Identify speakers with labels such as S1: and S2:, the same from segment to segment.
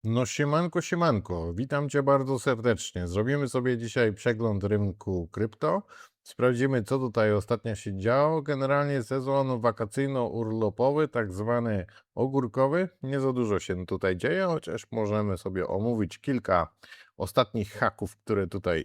S1: No siemanko, siemanko, witam Cię bardzo serdecznie. Zrobimy sobie dzisiaj przegląd rynku krypto. Sprawdzimy, co tutaj ostatnio się działo. Generalnie sezon wakacyjno-urlopowy, tak zwany ogórkowy. Nie za dużo się tutaj dzieje, chociaż możemy sobie omówić kilka ostatnich haków, które tutaj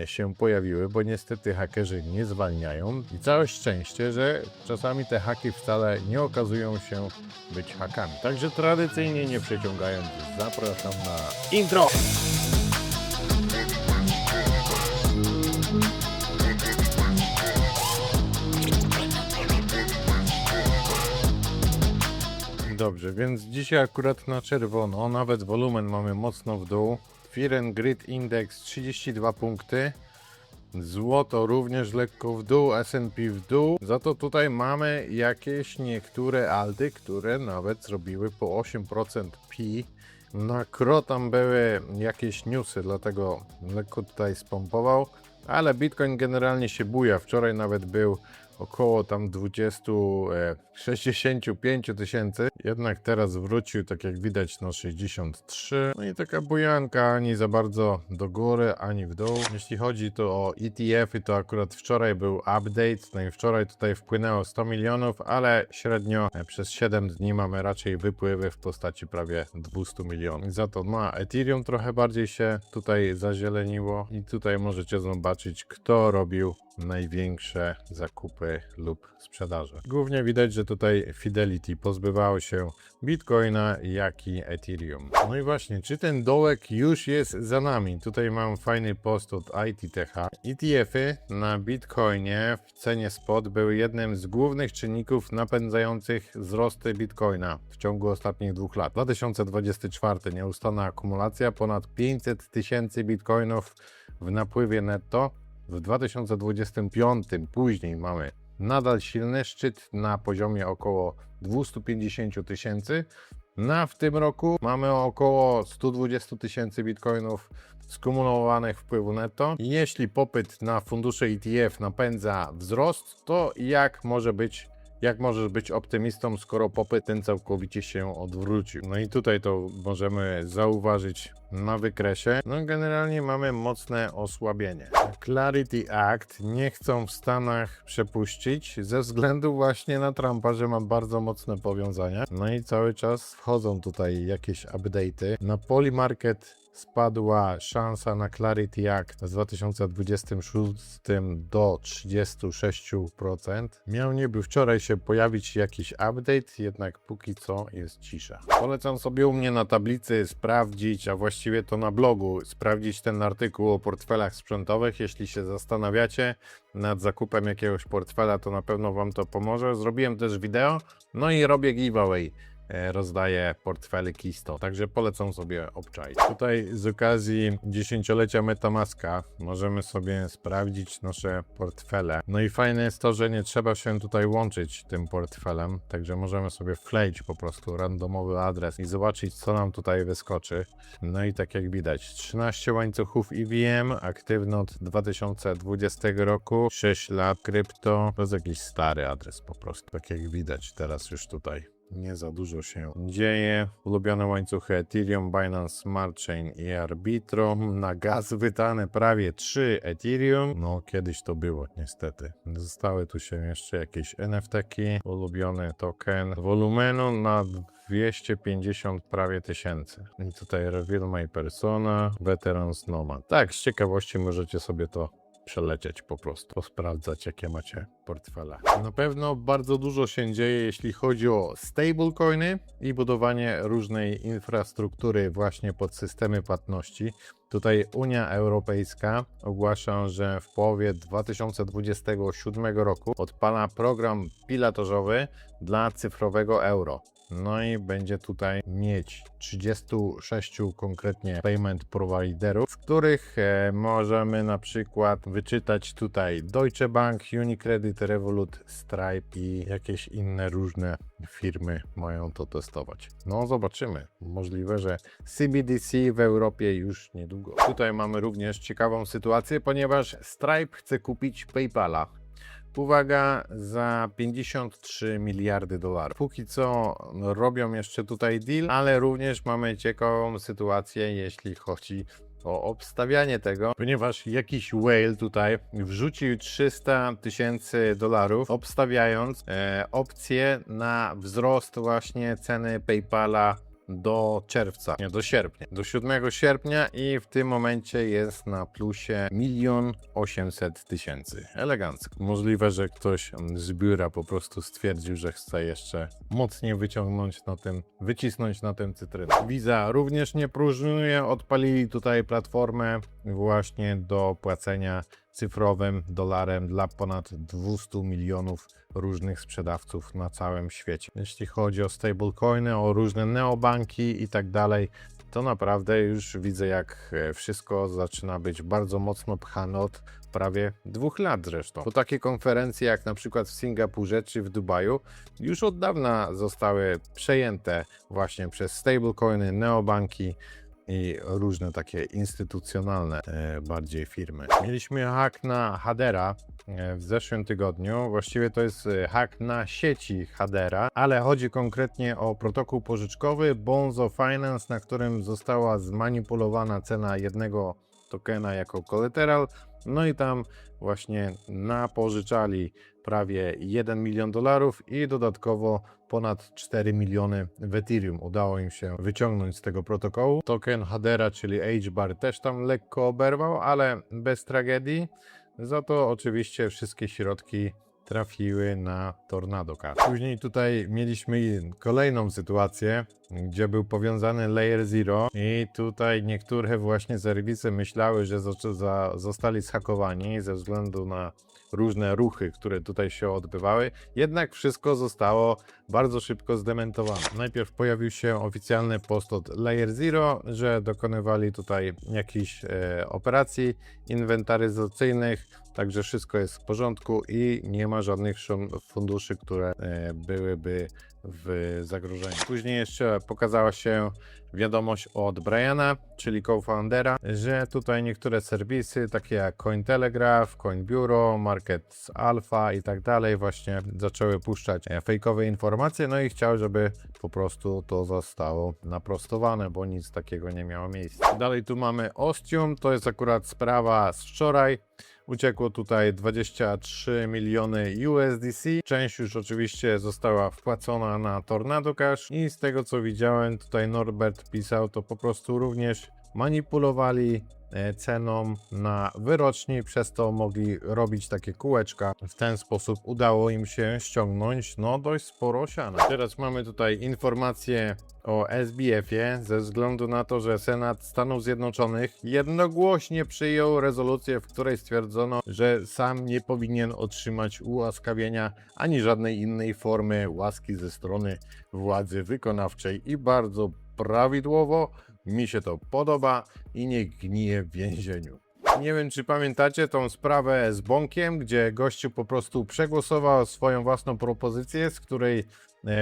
S1: się pojawiły, bo niestety hakerzy nie zwalniają i całe szczęście, że czasami te haki wcale nie okazują się być hakami. Także tradycyjnie nie przeciągając, zapraszam na intro! Dobrze, więc dzisiaj akurat na czerwono, nawet wolumen mamy mocno w dół. Fear and Greed Index 32 punkty. Złoto również lekko w dół, S&P w dół. Za to tutaj mamy jakieś niektóre alty, które nawet zrobiły po 8% pi. Na Kro tam były jakieś newsy, dlatego lekko tutaj spompował. Ale Bitcoin generalnie się buja. Wczoraj nawet był około tam 65 tysięcy. Jednak teraz wrócił, tak jak widać, na 63. No i taka bujanka ani za bardzo do góry, ani w dół. Jeśli chodzi tu o ETF-y, to akurat wczoraj był update. No i wczoraj tutaj wpłynęło 100 milionów, ale średnio przez 7 dni mamy raczej wypływy w postaci prawie 200 milionów. Za to na Ethereum trochę bardziej się tutaj zazieleniło i tutaj możecie zobaczyć, kto robił największe zakupy lub sprzedaże. Głównie widać, że tutaj Fidelity pozbywało się Bitcoina, jak i Ethereum. No i właśnie, czy ten dołek już jest za nami? Tutaj mam fajny post od ITTH. ETF-y na Bitcoinie w cenie spot były jednym z głównych czynników napędzających wzrosty Bitcoina w ciągu ostatnich 2 lat. 2024 nieustanna akumulacja ponad 500 tysięcy Bitcoinów w napływie netto. W 2025 później mamy nadal silny szczyt na poziomie około 250 tysięcy. W tym roku mamy około 120 tysięcy bitcoinów skumulowanych wpływu netto. Jeśli popyt na fundusze ETF napędza wzrost, to jak możesz być optymistą, skoro popyt ten całkowicie się odwrócił? No i tutaj to możemy zauważyć na wykresie. No generalnie mamy mocne osłabienie. Clarity Act nie chcą w Stanach przepuścić ze względu właśnie na Trumpa, że ma bardzo mocne powiązania. No i cały czas wchodzą tutaj jakieś update'y. Na Polymarket spadła szansa na Clarity Act z 2026 do 36%. Miał niby wczoraj się pojawić jakiś update, jednak póki co jest cisza. Polecam sobie u mnie na tablicy sprawdzić, a właściwie to na blogu, sprawdzić ten artykuł o portfelach sprzętowych. Jeśli się zastanawiacie nad zakupem jakiegoś portfela, to na pewno Wam to pomoże. Zrobiłem też wideo, no i robię giveaway. Rozdaję portfele Kisto, także polecam sobie obczaić. Tutaj z okazji 10-lecia Metamaska możemy sobie sprawdzić nasze portfele. No i fajne jest to, że nie trzeba się tutaj łączyć tym portfelem, także możemy sobie wkleić po prostu randomowy adres i zobaczyć, co nam tutaj wyskoczy. No i tak jak widać, 13 łańcuchów EVM, aktywny od 2020 roku, 6 lat krypto, to jest jakiś stary adres po prostu, tak jak widać teraz już tutaj. Nie za dużo się dzieje. Ulubione łańcuchy Ethereum, Binance Smart Chain i Arbitrum. Na gaz wydane prawie 3 Ethereum. No kiedyś to było niestety. Zostały tu się jeszcze jakieś NFT-ki. Ulubiony token wolumenu na 250 prawie tysięcy. I tutaj Reveal My Persona, Veterans Nomad. Tak, z ciekawości możecie sobie to przelecieć po prostu, posprawdzać, jakie macie portfele. Na pewno bardzo dużo się dzieje, jeśli chodzi o stablecoiny i budowanie różnej infrastruktury właśnie pod systemy płatności. Tutaj Unia Europejska ogłasza, że w połowie 2027 roku odpala program pilotażowy dla cyfrowego euro. No i będzie tutaj mieć 36 konkretnie payment providerów, z których możemy na przykład wyczytać tutaj Deutsche Bank, UniCredit, Revolut, Stripe i jakieś inne różne firmy mają to testować. No zobaczymy. Możliwe, że CBDC w Europie już niedługo. Tutaj mamy również ciekawą sytuację, ponieważ Stripe chce kupić PayPala. uwaga, za 53 miliardy dolarów. Póki co robią jeszcze tutaj deal, ale również mamy ciekawą sytuację, jeśli chodzi o obstawianie tego, ponieważ jakiś whale tutaj wrzucił 300 000 dolarów, obstawiając opcję na wzrost właśnie ceny PayPala do czerwca, nie, do sierpnia, do 7 sierpnia i w tym momencie jest na plusie 1 800 000. Elegancko. Możliwe, że ktoś z biura po prostu stwierdził, że chce jeszcze mocniej wycisnąć na tym cytrynę. Visa również nie próżnuje, odpalili tutaj platformę właśnie do płacenia cyfrowym dolarem dla ponad 200 milionów różnych sprzedawców na całym świecie. Jeśli chodzi o stablecoiny, o różne neobanki i tak dalej, to naprawdę już widzę, jak wszystko zaczyna być bardzo mocno pchane od prawie 2 lat zresztą. To takie konferencje jak na przykład w Singapurze czy w Dubaju już od dawna zostały przejęte właśnie przez stablecoiny, neobanki i różne takie instytucjonalne bardziej firmy. Mieliśmy hack na Hadera w zeszłym tygodniu. Właściwie to jest hack na sieci Hadera, ale chodzi konkretnie o protokół pożyczkowy Bonzo Finance, na którym została zmanipulowana cena jednego tokena jako collateral. No i tam właśnie napożyczali prawie 1 milion dolarów i dodatkowo ponad 4 miliony w Ethereum. Udało im się wyciągnąć z tego protokołu. Token Hadera, czyli H-Bar, też tam lekko oberwał, ale bez tragedii. Za to oczywiście wszystkie środki trafiły na Tornado Cash. Później tutaj mieliśmy kolejną sytuację, gdzie był powiązany Layer Zero i tutaj niektóre właśnie serwisy myślały, że zostali zhakowani ze względu na różne ruchy, które tutaj się odbywały, jednak wszystko zostało bardzo szybko zdementowane. Najpierw pojawił się oficjalny post od Layer Zero, że dokonywali tutaj jakichś operacji inwentaryzacyjnych, także wszystko jest w porządku i nie ma żadnych funduszy, które byłyby w zagrożeniu. Później jeszcze pokazała się wiadomość od Briana, czyli co-foundera, że tutaj niektóre serwisy, takie jak Cointelegraph, CoinBureau, Markets Alpha i tak dalej, właśnie zaczęły puszczać fejkowe informacje, no i chciał, żeby po prostu to zostało naprostowane, bo nic takiego nie miało miejsca. Dalej tu mamy Ostium, to jest akurat sprawa z wczoraj. Uciekło tutaj 23 miliony USDC. Część już oczywiście została wpłacona na Tornado Cash i z tego co widziałem, tutaj Norbert pisał, to po prostu również manipulowali ceną na wyroczni, przez to mogli robić takie kółeczka. W ten sposób udało im się ściągnąć dość sporo siana. Teraz mamy tutaj informację o SBF-ie, ze względu na to, że Senat Stanów Zjednoczonych jednogłośnie przyjął rezolucję, w której stwierdzono, że sam nie powinien otrzymać ułaskawienia ani żadnej innej formy łaski ze strony władzy wykonawczej i bardzo prawidłowo, mi się to podoba i niech gnije w więzieniu. Nie wiem, czy pamiętacie tą sprawę z Bonkiem, gdzie gościu po prostu przegłosował swoją własną propozycję, z której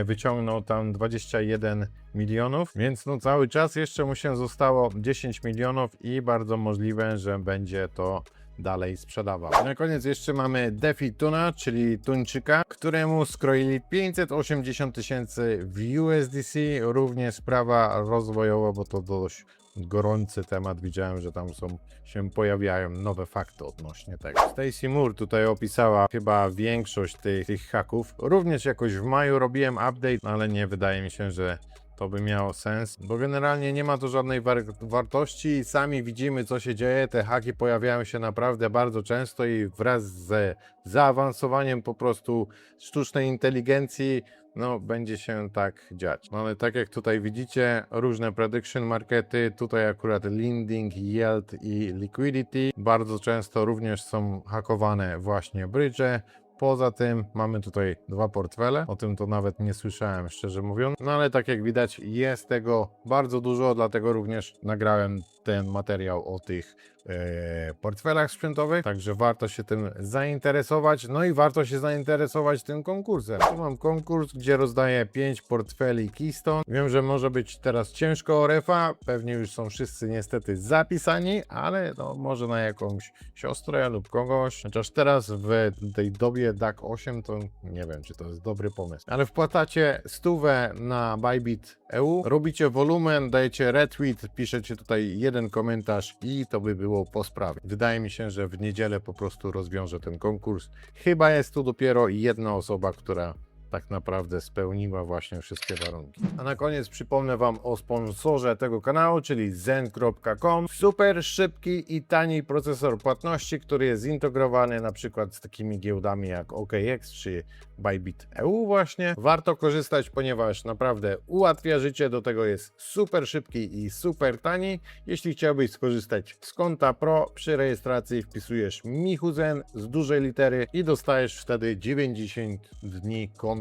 S1: wyciągnął tam 21 milionów, więc cały czas jeszcze mu się zostało 10 milionów i bardzo możliwe, że będzie to dalej sprzedawał. Na koniec jeszcze mamy Defi Tuna, czyli tuńczyka, któremu skroili 580 000 w USDC. Również sprawa rozwojowa, bo to dość gorący temat. Widziałem, że tam się pojawiają nowe fakty odnośnie tego. Stacy Moore tutaj opisała chyba większość tych haków. Również jakoś w maju robiłem update, ale nie wydaje mi się, że to by miało sens, bo generalnie nie ma to żadnej wartości i sami widzimy, co się dzieje. Te haki pojawiają się naprawdę bardzo często i wraz z zaawansowaniem po prostu sztucznej inteligencji będzie się tak dziać. Ale tak jak tutaj widzicie, różne prediction markety, tutaj akurat lending, yield i liquidity. Bardzo często również są hakowane właśnie bridge. Poza tym mamy tutaj 2 portfele, o tym to nawet nie słyszałem, szczerze mówiąc. Ale tak jak widać, jest tego bardzo dużo, dlatego również nagrałem ten materiał o tych portfelach sprzętowych, także warto się tym zainteresować, i warto się zainteresować tym konkursem. Tu mam konkurs, gdzie rozdaję 5 portfeli Keystone. Wiem, że może być teraz ciężko o refa, pewnie już są wszyscy niestety zapisani, ale może na jakąś siostrę lub kogoś, chociaż teraz w tej dobie kupuje DAC 8, to nie wiem, czy to jest dobry pomysł. Ale wpłacacie 100 na Bybit EU, robicie wolumen, dajecie retweet, piszecie tutaj jeden komentarz i to by było po sprawie. Wydaje mi się, że w niedzielę po prostu rozwiążę ten konkurs. Chyba jest tu dopiero jedna osoba, która tak naprawdę spełniła właśnie wszystkie warunki. A na koniec przypomnę Wam o sponsorze tego kanału, czyli zen.com. Super szybki i tani procesor płatności, który jest zintegrowany na przykład z takimi giełdami jak OKX czy Bybit EU właśnie. Warto korzystać, ponieważ naprawdę ułatwia życie, do tego jest super szybki i super tani. Jeśli chciałbyś skorzystać z konta Pro, przy rejestracji wpisujesz Michuzen z dużej litery i dostajesz wtedy 90 dni konta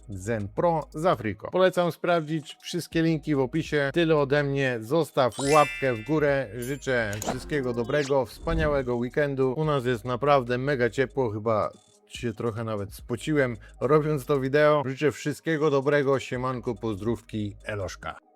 S1: Zen Pro za friko. Polecam sprawdzić wszystkie linki w opisie. Tyle ode mnie. Zostaw łapkę w górę. Życzę wszystkiego dobrego, wspaniałego weekendu. U nas jest naprawdę mega ciepło, chyba się trochę nawet spociłem robiąc to wideo. Życzę wszystkiego dobrego, siemanko, pozdrówki, eloszka.